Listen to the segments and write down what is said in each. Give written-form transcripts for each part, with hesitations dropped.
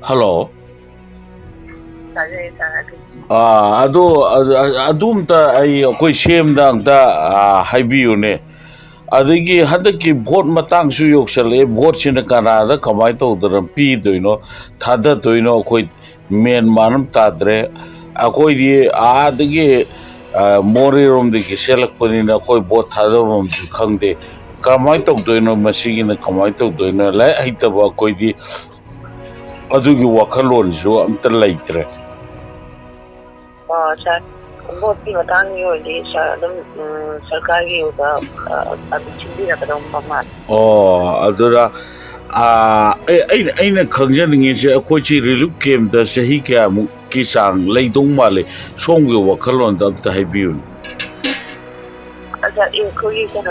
Hello. Tare tare. Adumta I shame dang da Hibiune. Adigi Hadaki vote Matang Suyokshale, votes in the Canada, Kamaito, the Rampi, do you know, Tada, do you know, quite men manum tadre, Akoi Adigi Morirum the Gisela Punina, Koi bot Tadam Kangde, Kamaito, do you know, machine and Kamaito, do you know, like Hitaba Koidi Adugi Wakalon, so I'm the later. Sir, both the Matang you Sarkari Oh, Adura. Aina khangjaning is a coachy relook came the Sahika Kisang, Laydong Male, Song will walk along the Hibune. As a increase in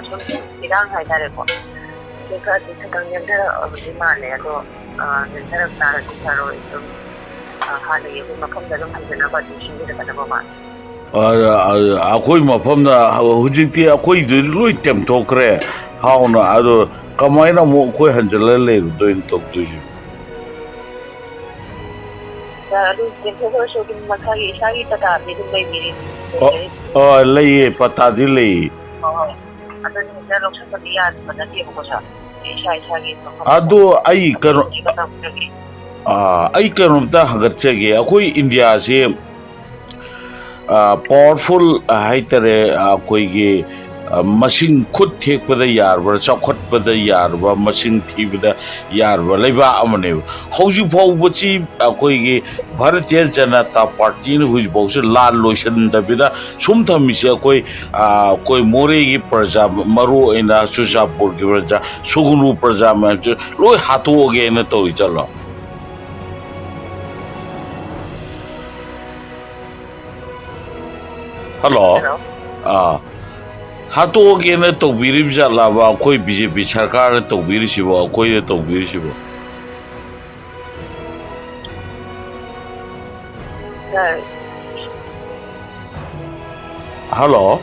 something Iran had a report. Because it's a conjuncture of the money, the Sarah terrorism. Hardly you will come down and never teaching the Panama. Akoi Mapamna, Hujiti, Akoi, the Louis Temtokre, how no other Kamaina Moko Hanjale doing talk to you. Oh, lay patadile. Ado, I can Hagarchegi, Akoi India, say powerful Haitere, Akoigi. Machine could take with a yard, but chocolate with a yard, but machine tea with a yard, but Leva Amane. How you fall would see a Koigi, Bharatiya Janata Party, which both La Lotion, the Vida, sometimes Koi Moregi Praja, Maru in a Susha Burgiraja, Sugunu Praja, Loy Hatu again at Toitala. Hello? Hato again to Biribja Lava, Koi BJP Sarkar to Birishibo, Koi to Birishibo. Hello?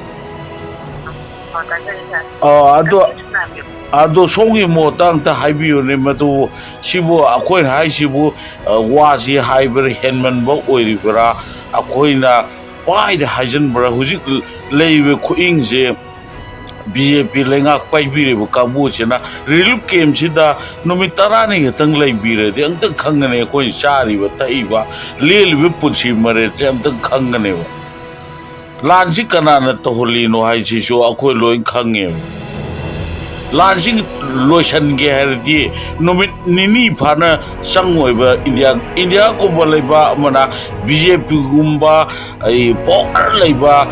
Ado Songi Motang to Hibu Nimatu, Shibu, Akoi High Shibu, Wazi Hybrid Henman Bok Rivera, Akoina, why the Heisenberg, who's lay with Queens. BJP Lenga Pai Biri Kabuchina, Relook came Sida, Numitarani, Tanglay Bire, the Uncle Kangane, Coin Shari, Taiva, Lil Wipuchi Mare, Jamton Kanganeva. Lanzikana Toholino Haisho, Aquilo in Kangem. Lansing Lotion Gerdi, Nini Pana, Sangweva, India Kumbaleba, Mana, BJP Gumba, a Poker Leba,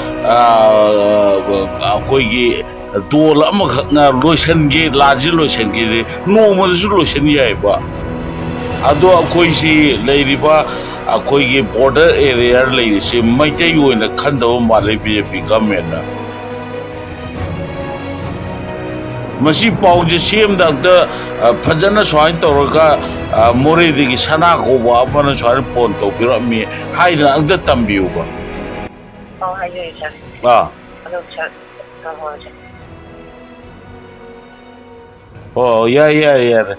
Koigi. Dole amakna lotion ge large lotion ge no mo lotion yaiba ado akoi si leiriba akoi ge border area leiri si maitai oina khandaw male BJP government na masi pawje sem da phajana swai toroga more digi sana ko wa apana swai phone to pirami haina angda tambiu ba oh hayo sir hello sir Oh, yeah.